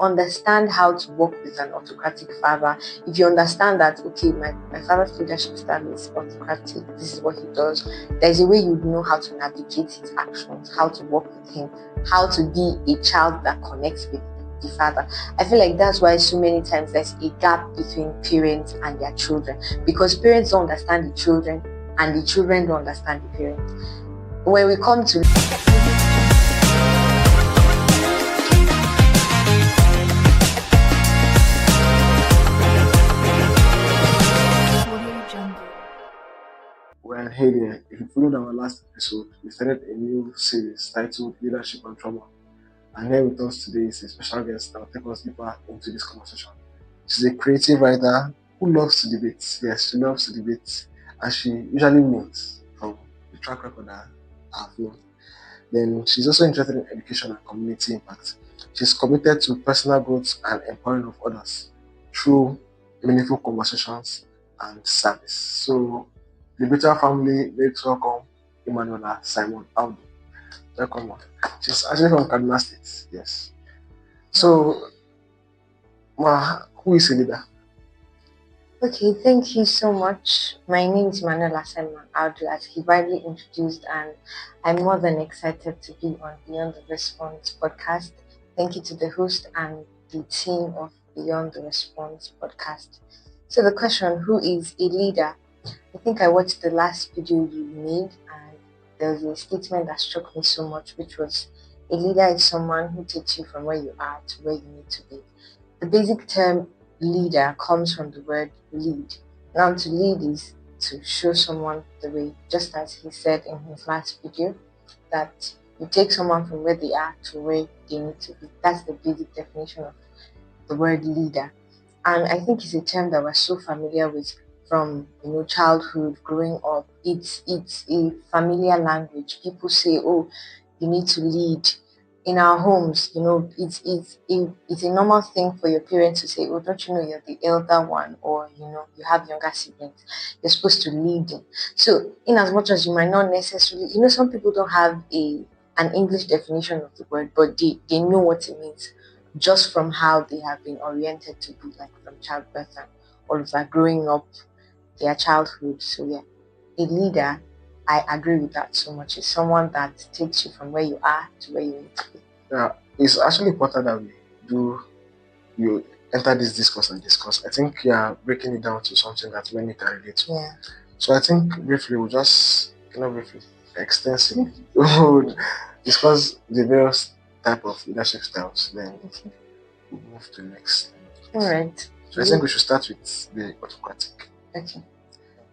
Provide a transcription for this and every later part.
understand how to work with an autocratic father, if you understand that, okay, my father's leadership style is autocratic, this is what he does, there's a way you know how to navigate his actions, how to work with him, how to be a child that connects with the father. I feel like that's why so many times there's a gap between parents and their children, because parents don't understand the children and the children don't understand the parents. When we come to Well, hey there, if you followed our last episode, we started a new series titled Leadership and Trauma. And here with us today is a special guest that will take us deeper into this conversation. She's a creative writer who loves to debate. Yes, she loves to debate, and she usually wins from the track record that I've known. Then she's also interested in education and community impact. She's committed to personal growth and empowering of others through meaningful conversations and service. So, the Better family, let's welcome Emanuela Simon Aldo. Welcome. She's actually from Kaduna State. Yes. So, who is a leader? Okay, thank you so much. My name is Manuela Simon Audu, as he widely introduced, and I'm more than excited to be on Beyond the Response podcast. Thank you to the host and the team of Beyond the Response podcast. So, the question, who is a leader? I think I watched the last video you made, and there was a statement that struck me so much, which was, a leader is someone who takes you from where you are to where you need to be. The basic term leader comes from the word lead. Now, to lead is to show someone the way, just as he said in his last video, that you take someone from where they are to where they need to be. That's the basic definition of the word leader. And I think it's a term that we're so familiar with from childhood, growing up. It's a familiar language. People say, "Oh, you need to lead." In our homes, it's a normal thing for your parents to say, "Oh, don't you know you're the elder one, or you have younger siblings? You're supposed to lead them." So, in as much as you might not necessarily, some people don't have an English definition of the word, but they know what it means just from how they have been oriented to be, like from childbirth and all of that, growing up, their childhood. So yeah, a leader, I agree with that so much. It's someone that takes you from where you are to where you need to be. Yeah, it's actually important that you enter this discourse and discuss. I think you are breaking it down to something that many can relate to. Yeah. So I think briefly we'll just extensively we'll discuss the various type of leadership styles. Then we'll move to the next. All right. So I think we should start with the autocratic. Okay.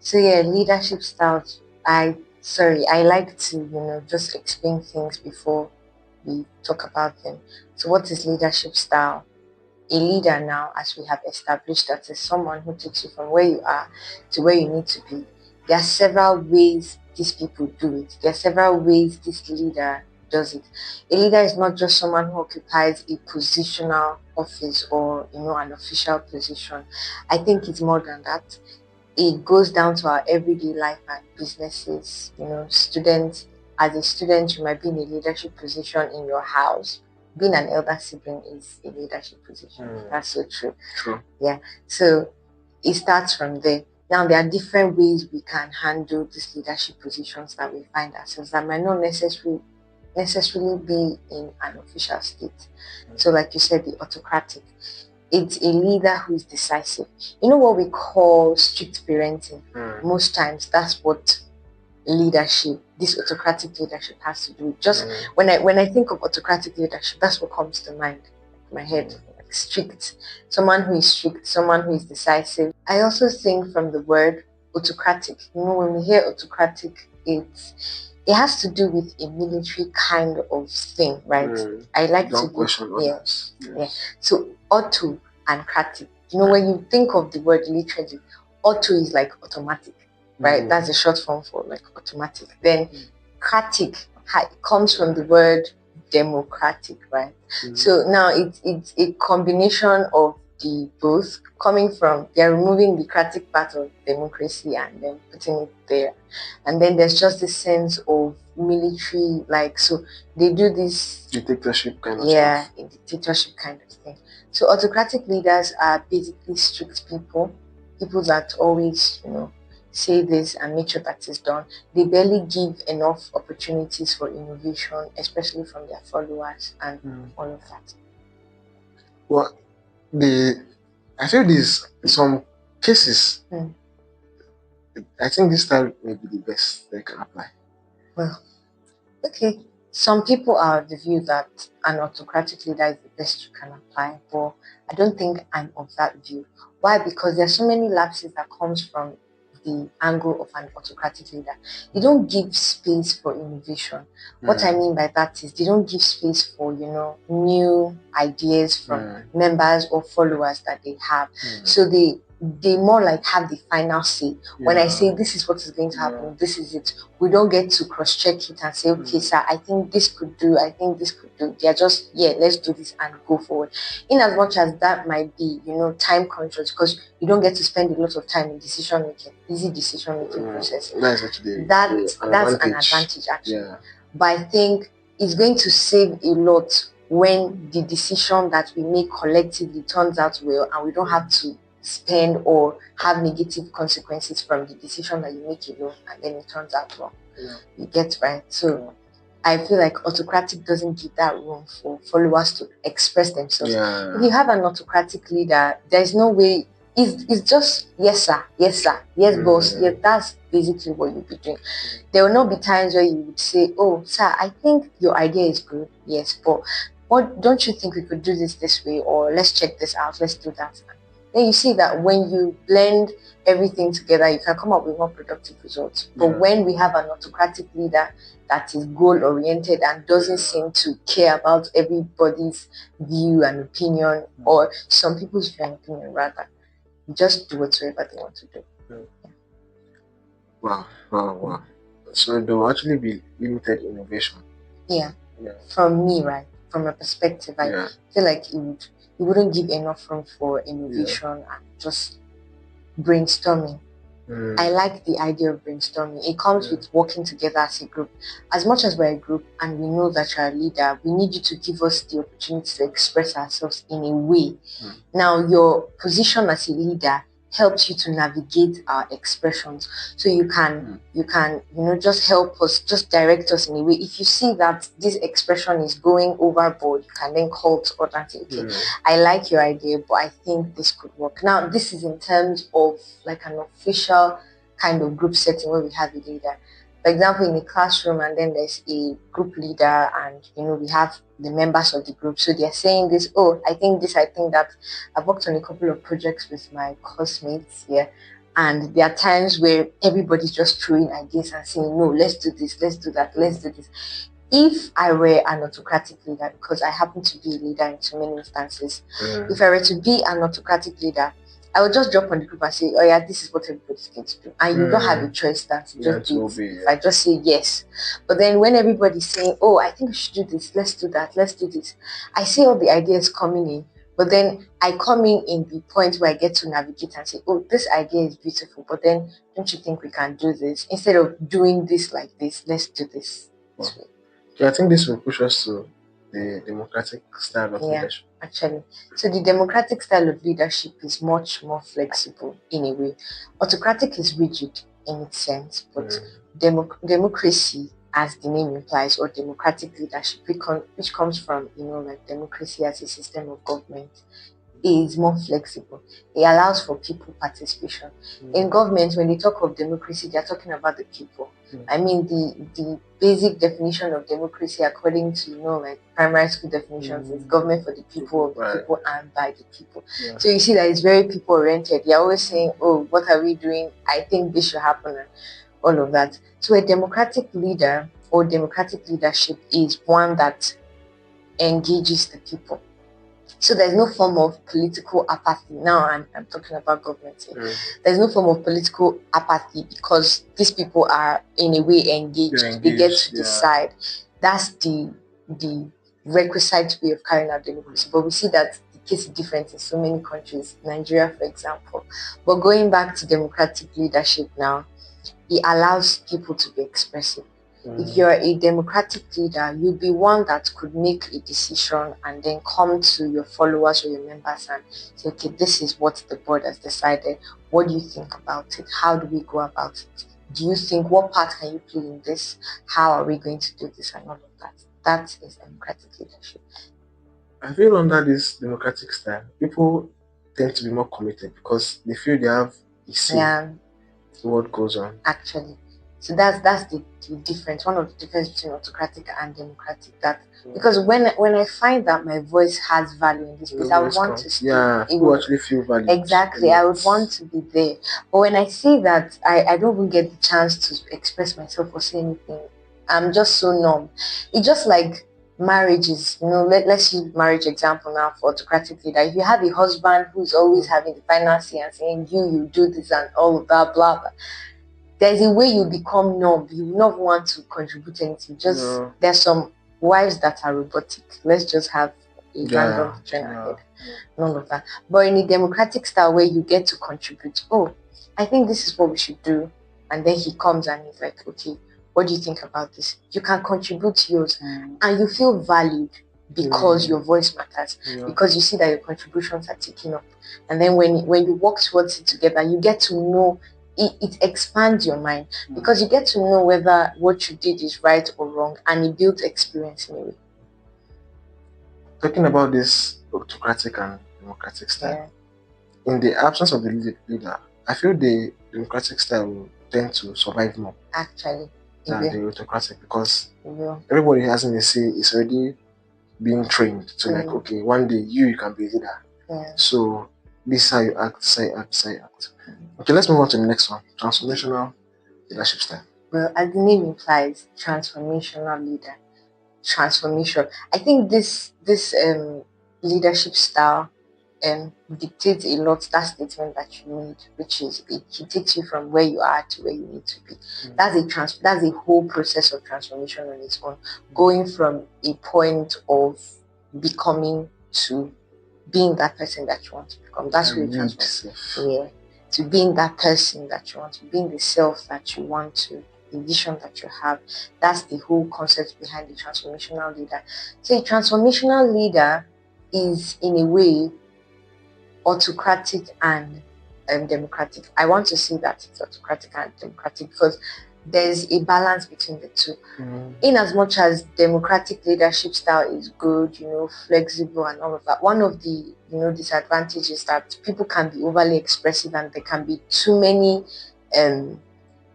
So yeah, leadership styles. I like to just explain things before we talk about them. So what is leadership style? A leader now, as we have established, that is someone who takes you from where you are to where you need to be. There are several ways these people do it. There are several ways this leader does it. A leader is not just someone who occupies a positional office or an official position. I think it's more than that. It goes down to our everyday life and businesses. Students, as a student, you might be in a leadership position in your house. Being an elder sibling is a leadership position. That's so true. True. Yeah. So it starts from there. Now, there are different ways we can handle these leadership positions that we find ourselves that might not necessarily be in an official state. So, like you said, the autocratic. It's a leader who is decisive. You know what we call strict parenting? Most times, that's what this autocratic leadership has to do. Just when I think of autocratic leadership, that's what comes to mind, my head. Like strict, someone who is strict, someone who is decisive. I also think from the word autocratic. When we hear autocratic, it has to do with a military kind of thing, right? I like Don't to question others. Yeah. So auto and cratic. When you think of the word literally, auto is like automatic, right? That's the short form for like automatic. Then cratic comes from the word democratic, right? So now it's a combination of the both coming from, they're removing the cratic part of democracy and then putting it there. And then there's just this sense of military, like, so they do this, Dictatorship kind of yeah, stuff. a dictatorship kind of thing. So autocratic leaders are basically strict people, people that always, say this and make sure that it's done. They barely give enough opportunities for innovation, especially from their followers and all of that. Well, I feel these some cases. Mm. I think this style may be the best they can apply. Well, okay. Some people are of the view that an autocratic leader is the best you can apply, but I don't think I'm of that view. Why? Because there's so many lapses that comes from the angle of an autocratic leader. They don't give space for innovation. What I mean by that is they don't give space for, new ideas from members or followers that they have. So they more like have the final say. When I say this is what is going to happen, this is it. We don't get to cross-check it and say, okay, sir, I think this could do, I think this could do. They're just, yeah, let's do this and go forward. In as much as that might be, time conscious, because you don't get to spend a lot of time in decision making, easy decision making process. That's actually That's an advantage actually. Yeah. But I think it's going to save a lot when the decision that we make collectively turns out well and we don't have to spend or have negative consequences from the decision that you make alone and then it turns out wrong. Yeah. You get right. So I feel like autocratic doesn't give that room for followers to express themselves. Yeah. If you have an autocratic leader, there's no way. It's just yes sir, yes sir, yes boss. Yeah, that's basically what you'll be doing. There will not be times where you would say, oh sir, I think your idea is good, yes, but what don't you think we could do this way, or let's check this out, let's do that. Then you see that when you blend everything together, you can come up with more productive results. But when we have an autocratic leader that is goal oriented and doesn't seem to care about everybody's view and opinion, or some people's view and opinion rather, just do whatsoever they want to do. Wow. So there will actually be limited innovation. Yeah. From me, right? From a perspective, I feel like it wouldn't give enough room for innovation and just brainstorming. I like the idea of brainstorming. It comes with working together as a group. As much as we're a group and we know that you're a leader, we need you to give us the opportunity to express ourselves in a way. Now, your position as a leader helps you to navigate our expressions, so you can just help us, just direct us in a way. If you see that this expression is going overboard, you can then call to order and say, okay, I like your idea, but I think this could work. Now this is in terms of like an official kind of group setting where we have a leader. For example, in a classroom, and then there's a group leader, and we have the members of the group. So they're saying this, oh, I think this, I think that. I've worked on a couple of projects with my classmates here, and there are times where everybody's just throwing ideas and saying, no, let's do this, let's do that, let's do this. If I were an autocratic leader, because I happen to be a leader in so many instances, if I were to be an autocratic leader, I would just drop on the group and say, oh yeah, this is what everybody's going to do. And you don't have a choice than to just do it. I just say yes. But then when everybody's saying, oh, I think we should do this, let's do that, let's do this, I see all the ideas coming in. But then I come in the point where I get to navigate and say, oh, this idea is beautiful, but then don't you think we can do this? Instead of doing this like this, let's do this way. Yeah, I think this will push us to the democratic style of leadership. Actually. So the democratic style of leadership is much more flexible in a way. Autocratic is rigid in its sense, but democracy, as the name implies, or democratic leadership, which comes from, like democracy as a system of government, is more flexible. It allows for people participation. In government, when they talk of democracy, they're talking about the people. I mean, the basic definition of democracy, according to like primary school definitions, is government for the people, of the people, and by the people. So you see that it's very people oriented. They're always saying, oh, what are we doing? I think this should happen, and all of that. So a democratic leader or democratic leadership is one that engages the people. So there's no form of political apathy. Now I'm talking about government here. There's no form of political apathy because these people are in a way engaged. They get to decide. That's the requisite way of carrying out democracy. But we see that the case is different in so many countries, Nigeria, for example. But going back to democratic leadership now, it allows people to be expressive. If you're a democratic leader, you'll be one that could make a decision and then come to your followers or your members and say, okay, this is what the board has decided. What do you think about it? How do we go about it? Do you think what part can you play in this? How are we going to do this and all of that? That is democratic leadership. I feel under this democratic style, people tend to be more committed because they feel they have a say in what goes on. Actually. So that's the difference. One of the difference between autocratic and democratic. That because when I find that my voice has value in this place, I would want to speak. Yeah, people actually feel valued. Exactly, I would want to be there. But when I see that I don't even get the chance to express myself or say anything, I'm just so numb. It's just like marriages, let's use marriage example now for autocratic leader. If you have a husband who's always having the final say and saying you do this and all of that, blah blah, there's a way you become numb. You will not want to contribute anything. There's some wives that are robotic. Let's just have a random train ahead. None of that. But in a democratic style where you get to contribute, oh, I think this is what we should do. And then he comes and he's like, okay, what do you think about this? You can contribute yours and you feel valued because your voice matters, because you see that your contributions are taken up. And then when you work towards it together, you get to know it expands your mind because you get to know whether what you did is right or wrong, and it builds experience in a way. Talking about this autocratic and democratic style, in the absence of the leader, I feel the democratic style will tend to survive more. Actually. Than the autocratic, because everybody has a say is already being trained to like, okay, one day you can be a leader. So this is how you act, say act. Okay, let's move on to the next one. Transformational leadership style. Well, as the name implies, transformational leader. Transformation. I think this leadership style dictates a lot that statement that you made, which is it takes you from where you are to where you need to be. That's a whole process of transformation on its own, going from a point of becoming to being that person that you want to become. That's where you transform. Yeah, to being that person that you want to, being the self that you want to, the vision that you have. That's the whole concept behind the transformational leader. So a transformational leader is in a way autocratic and democratic. I want to see that it's autocratic and democratic because there's a balance between the two. In as much as democratic leadership style is good, flexible and all of that, one of the disadvantages is that people can be overly expressive and there can be too many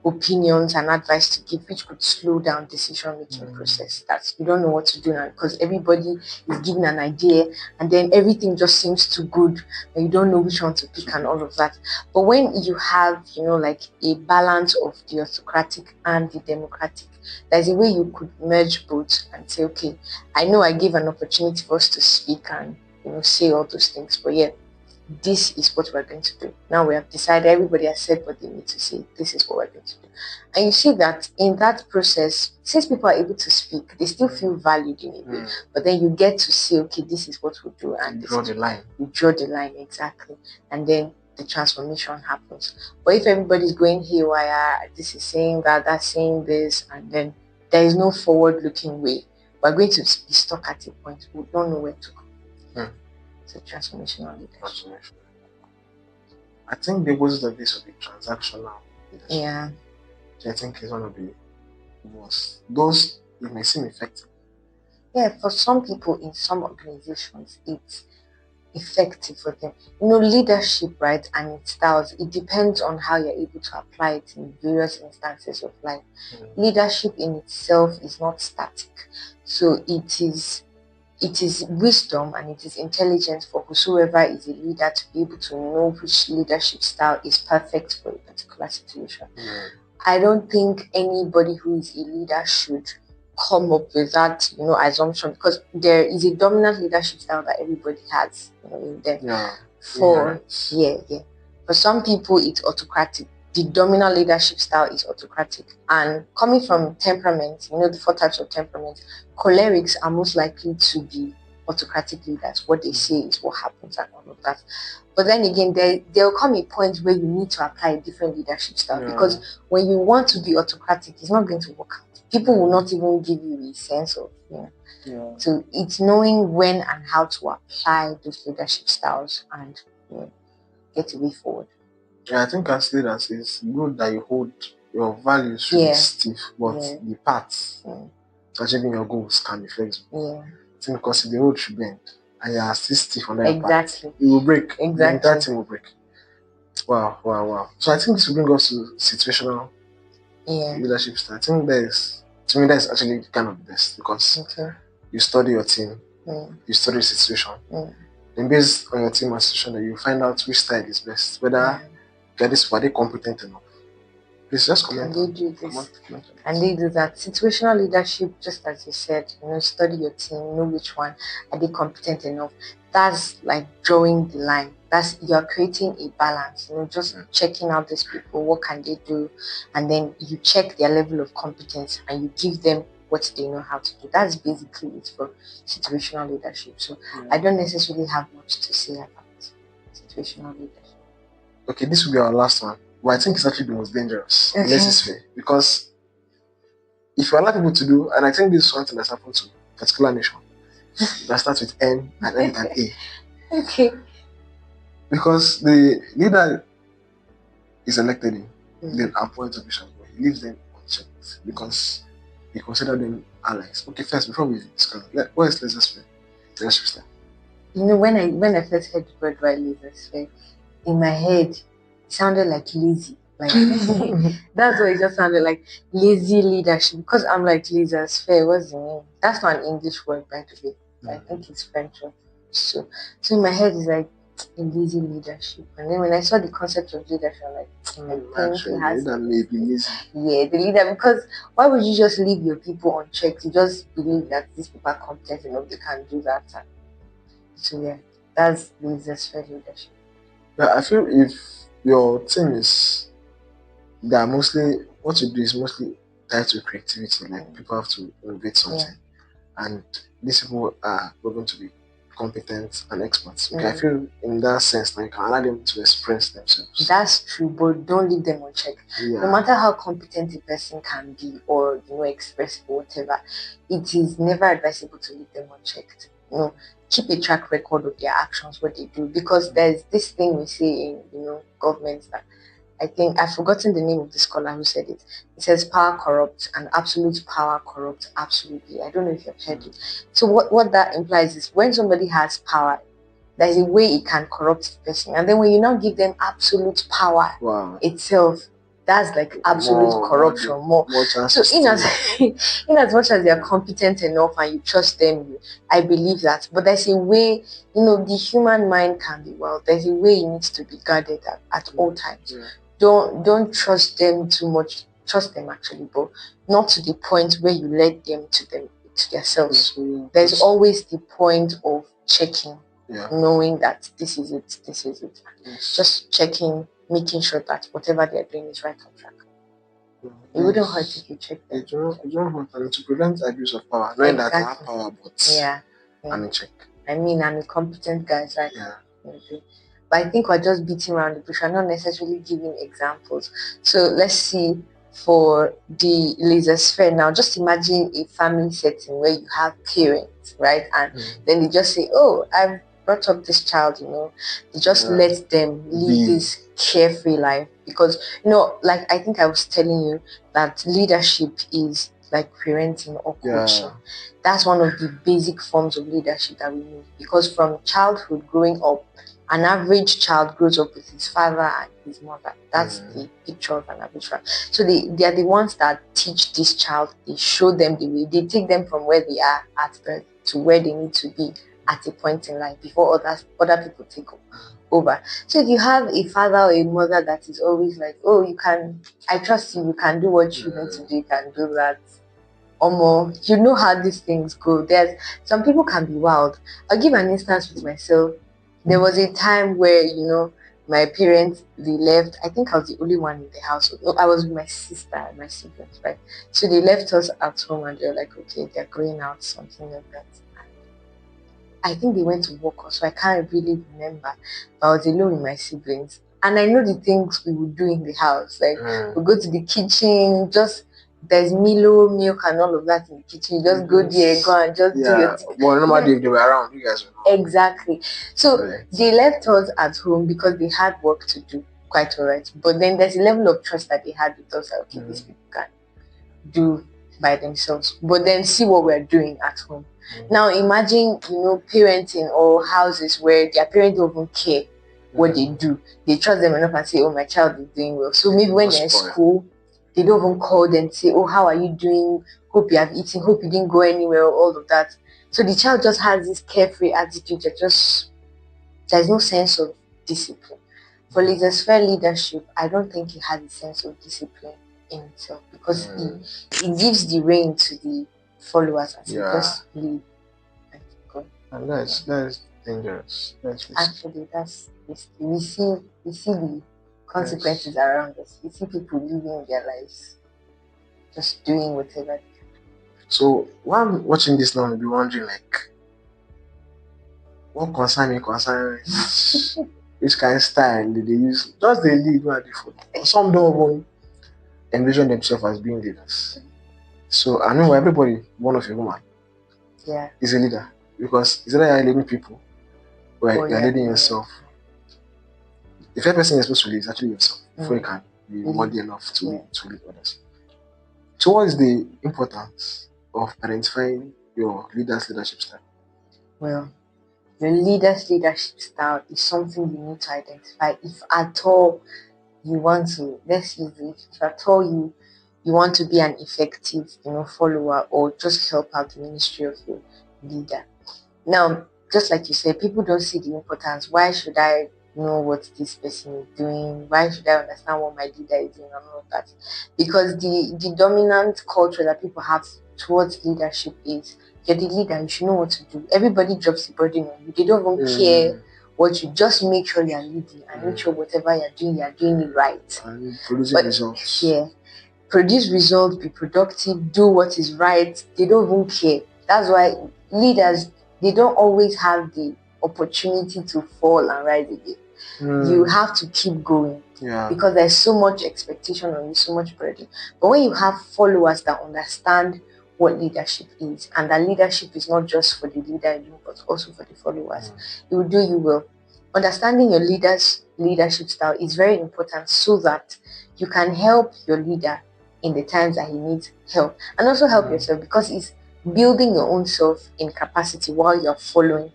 opinions and advice to give, which could slow down decision making process. That you don't know what to do now because everybody is giving an idea and then everything just seems too good and you don't know which one to pick and all of that. But when you have like a balance of the autocratic and the democratic, there's a way you could merge both and say, okay, I know I gave an opportunity for us to speak and say all those things, but yeah, this is what we're going to do. Now we have decided, everybody has said what they need to say. This is what we're going to do. And you see that in that process, since people are able to speak, they still feel valued in a way. But then you get to say, okay, this is what we'll do. And you draw the line. You draw the line, exactly. And then the transformation happens. But if everybody's going haywire, this is saying that, that's saying this, and then there is no forward-looking way, we're going to be stuck at a point. We don't know where to go. It's a transformational leadership. I think the opposite of this would be transactional leadership. Yeah. Which I think is one of the most. Those, it may seem effective. Yeah, for some people in some organizations, it's effective for them. Leadership, right, and its styles, it depends on how you're able to apply it in various instances of life. Leadership in itself is not static. So it is wisdom and it is intelligence for whosoever is a leader to be able to know which leadership style is perfect for a particular situation. I don't think anybody who is a leader should come up with that, assumption, because there is a dominant leadership style that everybody has, in them. For some people, it's autocratic. The dominant leadership style is autocratic. And coming from temperament, the 4 types of temperament, cholerics are most likely to be autocratic leaders. What they say is what happens and all of that. But then again, there'll come a point where you need to apply a different leadership style, Yeah. because when you want to be autocratic, it's not going to work out. People will not even give you a sense of, Yeah. so it's knowing when and how to apply those leadership styles and, get a way forward. Yeah, I think as leaders, it's good that you hold your values should be Yeah. stiff, but Yeah. the paths Yeah. to achieving your goals can be flexible. Yeah. I think because if the road should bend and you are still stiff on that path, Exactly. it will break. The entire Exactly. thing will break. Wow, wow, wow. So I think this will bring us to situational Yeah. leadership style. I think to me, that is actually kind of the best because Okay. you study your team, Mm. you study the situation. Mm. Then based on your team and situation, you find out which style is best. Whether are they competent enough? Please just Can comment they on do comment, this? comment on And this. they do that. Situational leadership, just as you said, study your team, know which one are they competent enough. That's like drawing the line. That's, you're creating a balance, just checking out these people, what can they do, and then you check their level of competence and you give them what they know how to do. That's basically it for situational leadership. So I don't necessarily have much to say about situational leadership. Okay, this will be our last one. But I think it's actually the most dangerous, unless it's fair. Because if you allow people to do, and I think this is something that's happened to a particular nation that starts with N and end and A. Okay. Because the leader is elected in, then appoints officials, but he leaves them unchecked because he considers them allies. Okay, first, before we discuss, what is laissez-faire? Laissez-faire. When I first heard the word right, laissez-faire, in my head, it sounded like lazy. Like that's what it just sounded like, lazy leadership. Because I'm like, laissez-faire, what's the name? That's not an English word, by the way. I think it's French. So in my head, it's like lazy leadership. And then when I saw the concept of leadership, I'm like, I think it has that may be lazy. Yeah, the leader. Because why would you just leave your people unchecked? You just believe that these people are competent enough, they can do that. So yeah, that's laissez-faire leadership. Yeah, I feel if your team is, they are mostly, what you do is mostly tied to creativity. Like people have to innovate something, and these people are going to be competent and experts. Okay, I feel in that sense, now you can allow them to express themselves. That's true, but don't leave them unchecked. Yeah. No matter how competent a person can be or express or whatever, it is never advisable to leave them unchecked. Keep a track record of their actions, what they do, because there's this thing we say in governments that, I think I've forgotten the name of the scholar who said it. It says power corrupts and absolute power corrupts absolutely. I don't know if you've heard it. So what that implies is when somebody has power, there's a way it can corrupt the person. And then when you now give them absolute power itself, that's like absolute corruption more. So in as much as they're competent enough and you trust them, I believe that. But there's a way, the human mind can be there's a way it needs to be guarded at all times. Don't trust them too much. Trust them actually, but not to the point where you let them to themselves. There's always the point of checking. Knowing that this is it. Just checking, making sure that whatever they're doing is right on track. It wouldn't hurt if you check them. It don't hurt to prevent abuse of power. Knowing that I have power, but I'm in check. I mean, I'm a competent guy, right? But I think we're just beating around the bush. We're not necessarily giving examples. So let's see for the laissez-faire now. Just imagine a family setting where you have parents, right? And then they just say, "Oh, I've brought up this child," they just let them live this carefree life. Because like I think I was telling you that leadership is like parenting or coaching. That's one of the basic forms of leadership that we need. Because from childhood growing up, an average child grows up with his father and his mother. That's the picture of an average child. So they are the ones that teach this child. They show them the way. They take them from where they are at birth to where they need to be at a point in life before other people take over. So if you have a father or a mother that is always like, "Oh, I trust you can do what you need to do, you can do that," you know how these things go. There's some people can be wild. I'll give an instance with myself. There was a time where my parents, they left. I think I was the only one in the house. I was with my sister and my siblings, right? So they left us at home and they were like, "Okay, they're going out," something like that. I think they went to work, so I can't really remember. But I was alone with my siblings. And I know the things we would do in the house. Like we go to the kitchen, just there's Milo, milk and all of that in the kitchen. You just go there, go and just do your thing. Well, normally if they were around, you guys were not. Exactly. So Right. they left us at home because they had work to do. Quite alright. But then there's a level of trust that they had with us. Like, okay, these people can do by themselves. But then see what we're doing at home. Now imagine, parenting or houses where their parents don't even care what they do. They trust them enough and say, oh, my child is doing well. So maybe when they're in school, they don't even call them and say, oh, how are you doing? Hope you have eaten. Hope you didn't go anywhere. All of that. So the child just has this carefree attitude that there's no sense of discipline. For fair leadership, I don't think he has a sense of discipline in itself because it gives the reign to the followers as he just lead and go. And that's dangerous. That's risky. Actually, that's risky. We see the consequences around us. We see people living their lives, just doing whatever. So while watching this now, I'll be wondering like, what concern which kind of style did they use? Just they lead what they some don't even envision themselves as being leaders. So I know everybody, one of a woman, is a leader because it's either you're leading people or you're leading yourself. The first person you're supposed to lead is actually yourself before you can be worthy enough to lead others. So what is the importance of identifying your leader's leadership style? Well, your leader's leadership style is something you need to identify if at all you want to, let's use it, if at all you want to be an effective, follower or just help out the ministry of your leader. Now, just like you said, people don't see the importance. Why should I know what this person is doing? Why should I understand what my leader is doing and all of that? Because the dominant culture that people have towards leadership is you're the leader, you should know what to do. Everybody drops the burden on you. They don't even care what you just make sure you're leading and make sure whatever you're doing it right. And producing results. Yeah. Produce results, be productive, do what is right. They don't even care. That's why leaders, they don't always have the opportunity to fall and rise again. You have to keep going because there's so much expectation on you, so much burden. But when you have followers that understand what leadership is, and that leadership is not just for the leader but also for the followers, it will do you well. Understanding your leader's leadership style is very important so that you can help your leader in the times that he needs help, and also help yourself because it's building your own self in capacity while you're following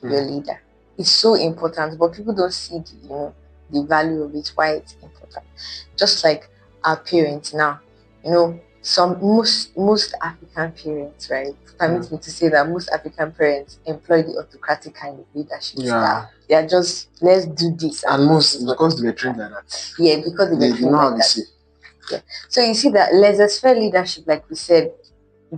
your leader. It's so important, but people don't see the value of it, why it's important. Just like our parents now, most African parents, right? Permit me to say that most African parents employ the autocratic kind of leadership style. They are just, let's do this. And most because they were trained like that. Yeah, because they were trained like that. Yeah. So you see that laissez-faire leadership, like we said,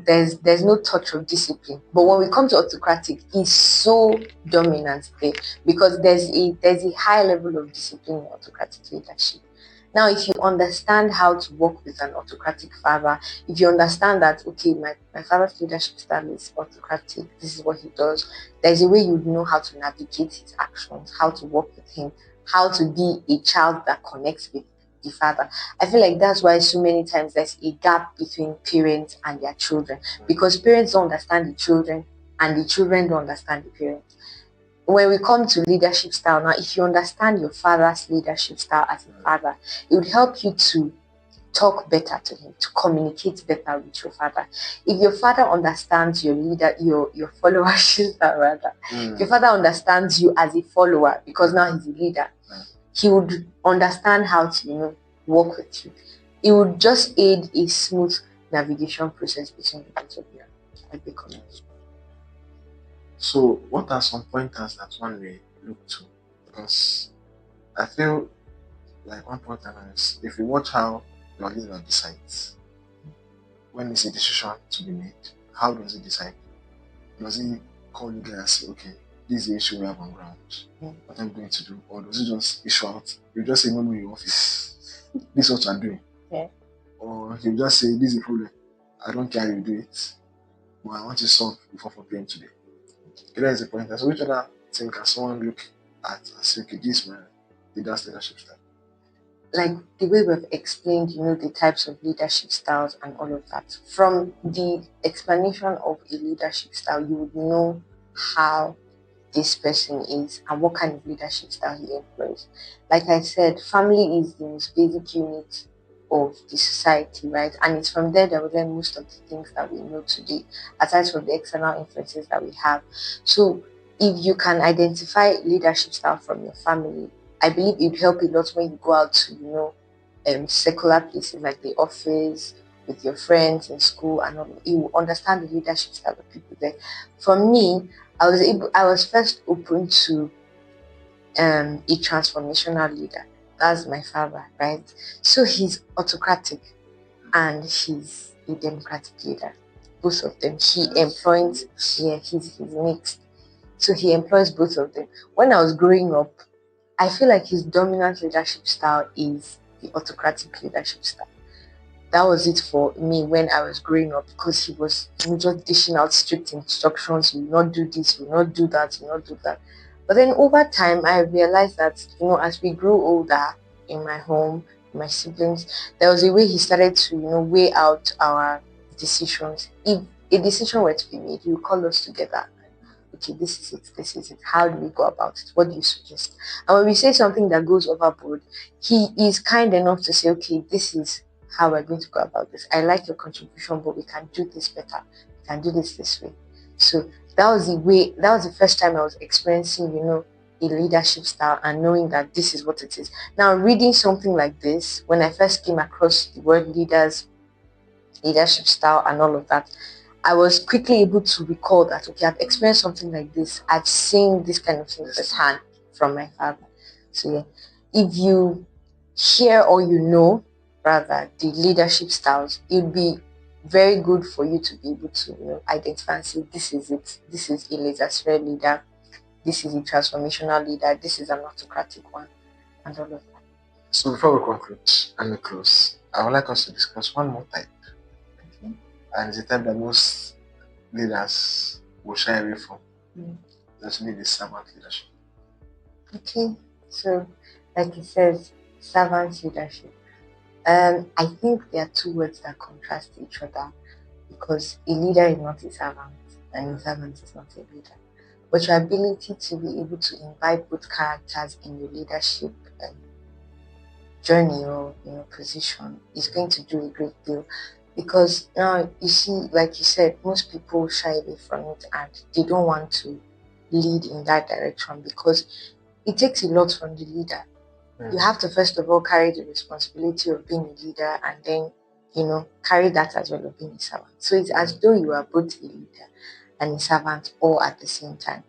there's no touch of discipline. But when we come to autocratic, it's so dominant there because there's a high level of discipline in autocratic leadership. Now, if you understand how to work with an autocratic father, if you understand that, okay, my father's leadership style is autocratic, this is what he does, there's a way you know how to navigate his actions, how to work with him, how to be a child that connects with the father. I feel like that's why so many times there's a gap between parents and their children because parents don't understand the children and the children don't understand the parents. When we come to leadership style now, if you understand your father's leadership style as a father, it would help you to talk better to him, to communicate better with your father. If your father understands your leader, your followership style rather, if your father understands you as a follower because now he's a leader, he would understand how to, work with you. It would just aid a smooth navigation process between the both of you. Like the comments. So, what are some pointers that one may look to? Because I feel like one pointer is if you watch how your leader decides, when it's a decision to be made, how does he decide? Does he call you guys and say, okay, this is the issue we have on ground, what I'm going to do? Or does he just issue out? You just say, no, in your office, this is what I'm doing. Yeah. Or you just say, this is a problem, I don't care how you do it, but I want to solve before 4 p.m. today. Okay, that's the point. So which other thing can someone look at and say, okay, this is my leadership style? Like the way we've explained, the types of leadership styles and all of that. From the explanation of a leadership style, you would know how this person is and what kind of leadership style he employs. Like I said, family is the most basic unit of the society, right? And it's from there that we learn most of the things that we know today, aside from the external influences that we have. So if you can identify leadership style from your family, I believe it would help a lot when you go out to, secular places like the office, with your friends in school, and all. You will understand the leadership style of people there. For me, I was first open to a transformational leader. That's my father, right? So he's autocratic and he's a democratic leader. Both of them. He employs, yeah, he's mixed. So he employs both of them. When I was growing up, I feel like his dominant leadership style is the autocratic leadership style. That was it for me when I was growing up, because he was just dishing out strict instructions. You will not do this, you will not do that, you will not do that. But then over time, I realized that, as we grew older in my home, my siblings, there was a way he started to, weigh out our decisions. If a decision were to be made, he would call us together. Okay, this is it, this is it. How do we go about it? What do you suggest? And when we say something that goes overboard, he is kind enough to say, okay, this is how we're going to go about this. I like your contribution, but we can do this better. We can do this way. So that was the first time I was experiencing, a leadership style and knowing that this is what it is. Now, reading something like this, when I first came across the word leadership style and all of that, I was quickly able to recall that, okay, I've experienced something like this. I've seen this kind of thing firsthand from my father. So yeah, if you hear or rather the leadership styles, it'd be very good for you to be able to identify and say, this is it. This is a laissez-faire leader. This is a transformational leader. This is an autocratic one, and all of that. So before we conclude and we close, I would like us to discuss one more type, Okay. and it's the type that most leaders will shy away from. That's really the servant leadership. Okay. So, like it says, servant leadership. I think there are two words that contrast each other, because a leader is not a servant and a servant is not a leader. But your ability to be able to imbibe both characters in your leadership journey or position is going to do a great deal. Because now you see, like you said, most people shy away from it and they don't want to lead in that direction, because it takes a lot from the leader. You have to first of all carry the responsibility of being a leader, and then carry that as well of being a servant. So it's as though you are both a leader and a servant all at the same time.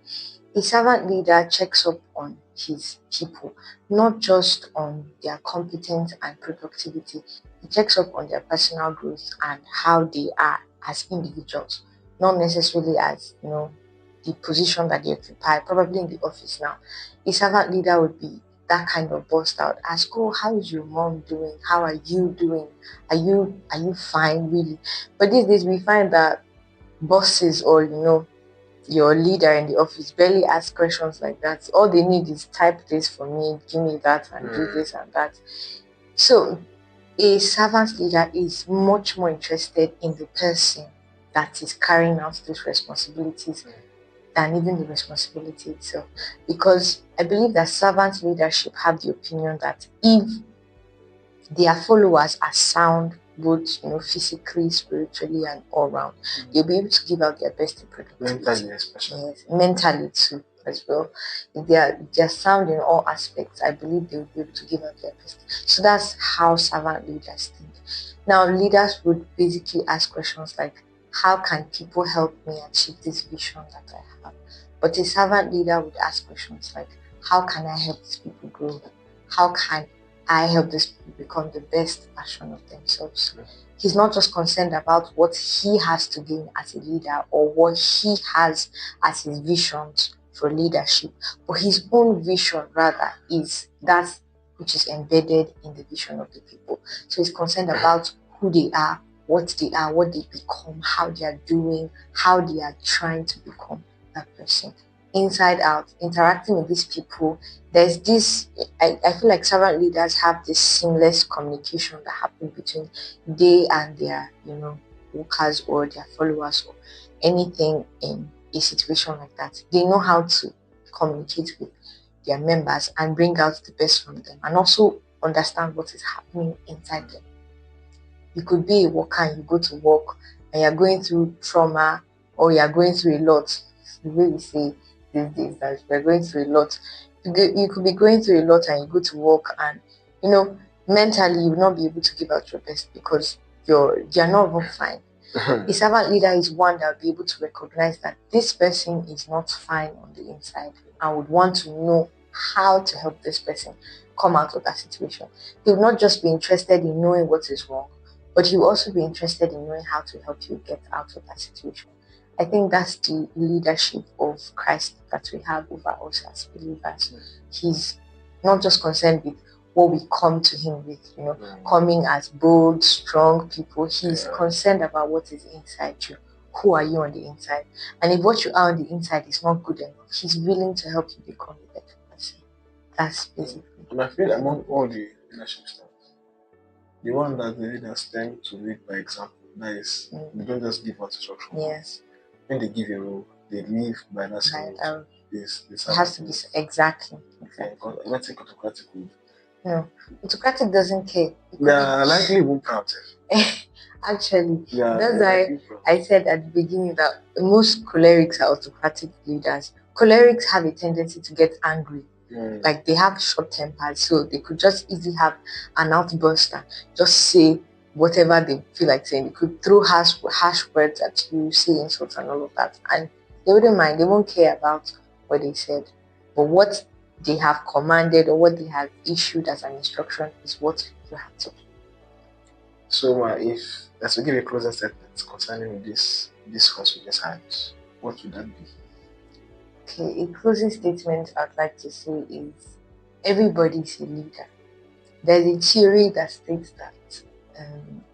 A servant leader checks up on his people, not just on their competence and productivity. He checks up on their personal growth and how they are as individuals, not necessarily as the position that they occupy, probably in the office now. A servant leader would be that kind of burst out. Ask, oh, how is your mom doing? How are you doing? Are you fine, really? But these days we find that bosses, or your leader in the office, barely ask questions like that. All they need is type this for me, give me that, and do this and that. So a servant leader is much more interested in the person that is carrying out those responsibilities than even the responsibility itself. Because I believe that servant leadership have the opinion that if their followers are sound, both physically, spiritually, and all round, they'll be able to give out their best in productivity. Mentally, especially. Yes, mentally too, as well. If they're sound in all aspects, I believe they'll be able to give out their best. So that's how servant leaders think. Now, leaders would basically ask questions like, how can people help me achieve this vision that I have? But a servant leader would ask questions like, how can I help these people grow? How can I help these people become the best version of themselves? He's not just concerned about what he has to gain as a leader or what he has as his visions for leadership, but his own vision rather is that which is embedded in the vision of the people. So he's concerned about who they are, what they become, how they are doing, how they are trying to become, that person inside out, interacting with these people. There's this, I feel like servant leaders have this seamless communication that happens between they and their, workers or their followers or anything in a situation like that. They know how to communicate with their members and bring out the best from them and also understand what is happening inside them. You could be a worker and you go to work and you're going through trauma or you're going through a lot. The way we say these days that we're going through a lot. You could be going through a lot and you go to work and you know mentally you will not be able to give out your best because you're not even fine. A servant leader is one that will be able to recognize that this person is not fine on the inside and would want to know how to help this person come out of that situation. He will not just be interested in knowing what is wrong, but he will also be interested in knowing how to help you get out of that situation. I think that's the leadership of Christ that we have over us as believers. He's not just concerned with what we come to him with, coming as bold, strong people. He's concerned about what is inside you. Who are you on the inside? And if what you are on the inside is not good enough, he's willing to help you become a better person. That's basically. And I feel among all the leadership styles, the one that the leaders tend to lead by example. That is, they don't just give out instructions. Yes. When they give a rule, they live by that same rule. It has to be exactly. Let's take autocratic rule. No, autocratic doesn't care. Yeah, likely won't count. Actually, that's why I said at the beginning that most cholerics are autocratic leaders. Cholerics have a tendency to get angry. Like they have short tempers, so they could just easily have an outburst and just say whatever they feel like saying. They could throw harsh words at you, say insults and all of that, and they wouldn't mind. They won't care about what they said, but what they have commanded or what they have issued as an instruction is what you have to do. So, if as we give a closing statement concerning this discourse we just had, what would that be? Okay, a closing statement I'd like to say is everybody is a leader. There's a theory that states that,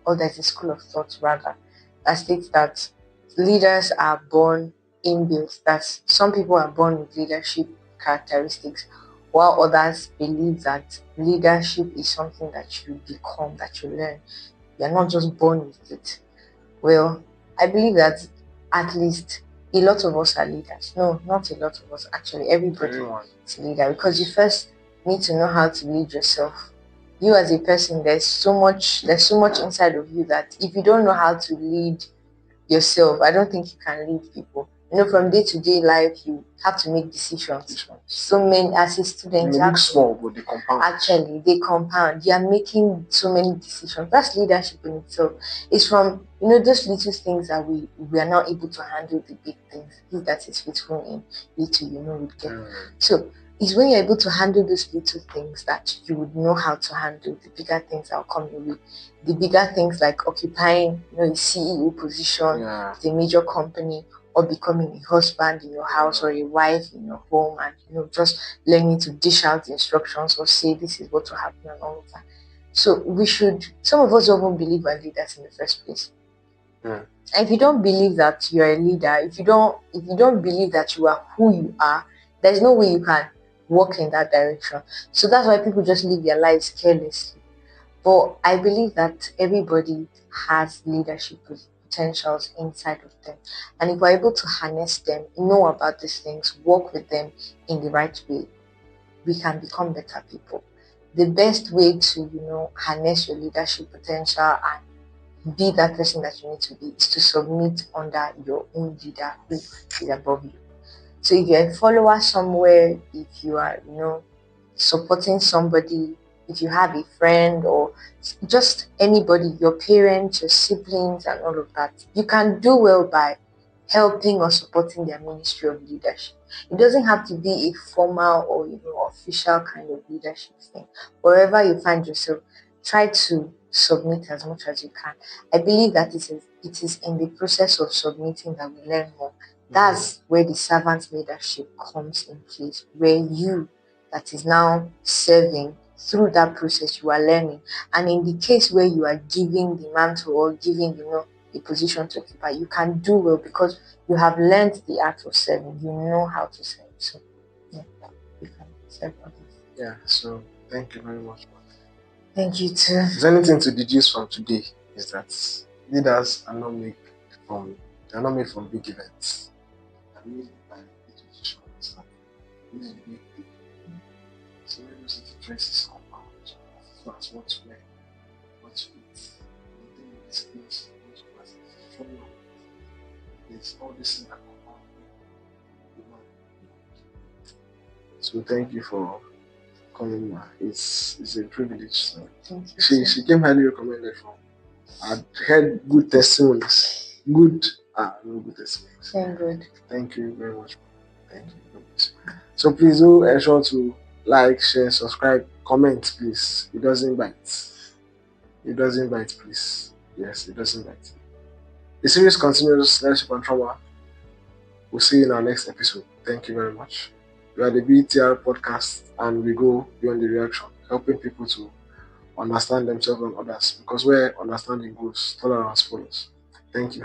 or there's a school of thought rather, that states that leaders are born inbuilt, that some people are born with leadership characteristics, while others believe that leadership is something that you become, that you learn. You're not just born with it. Well, I believe that at least a lot of us are leaders. No, not a lot of us. Actually, everybody is a leader because you first need to know how to lead yourself. You as a person, there's so much inside of you that if you don't know how to lead yourself, I don't think you can lead people. From day to day life, you have to make decisions. So many, as a student, they look small, but they compound. Actually, they compound. You are making so many decisions. That's leadership in itself. It's from those little things that we are not able to handle the big things. He that is faithful in little, would get. So it's when you're able to handle those little things that you would know how to handle the bigger things that will come your way. The bigger things like occupying, a CEO position, with a major company, or becoming a husband in your house or a wife in your home, and just learning to dish out instructions or say this is what will happen and all of that. So some of us don't even believe we're leaders in the first place. And if you don't believe that you're a leader, if you don't believe that you are who you are, there's no way you can walk in that direction. So that's why people just live their lives carelessly. But I believe that everybody has leadership potentials inside of them. And if we're able to harness them, know about these things, work with them in the right way, we can become better people. The best way to, harness your leadership potential and be that person that you need to be is to submit under your own leader who is above you. So if you're a follower somewhere, if you are, supporting somebody, if you have a friend or just anybody, your parents, your siblings, and all of that, you can do well by helping or supporting their ministry of leadership. It doesn't have to be a formal or official kind of leadership thing. Wherever you find yourself, try to submit as much as you can. I believe that it is in the process of submitting that we learn more. That's where the servant leadership comes in place, where you that is now serving, through that process you are learning. And in the case where you are giving the mantle or giving a position to occupy, you can do well because you have learned the art of serving. You know how to serve. So, yeah, you can serve others. Yeah, so thank you very much. Thank you too. Is anything to deduce from today is that leaders are not made from they are not made from big events. They are made by little decisions that really make big. So when those little choices compound, as far as what to wear, what to eat, maintain your skills, what to class, show up. It's all this thing that compound. So thank you for coming. It's a privilege. So Thank you. she came highly recommended from. I'd heard good testimonies. Good no good testimonies. Thank God. Thank you very much. Thank you. So please do ensure to like, share, subscribe, comment, please. It doesn't bite. It doesn't bite, please. Yes, it doesn't bite. The series continues leadership and trauma. We'll see you in our next episode. Thank you very much. We are the BTR podcast and we go beyond the reaction, helping people to understand themselves and others because where understanding goes, tolerance follows. Thank you.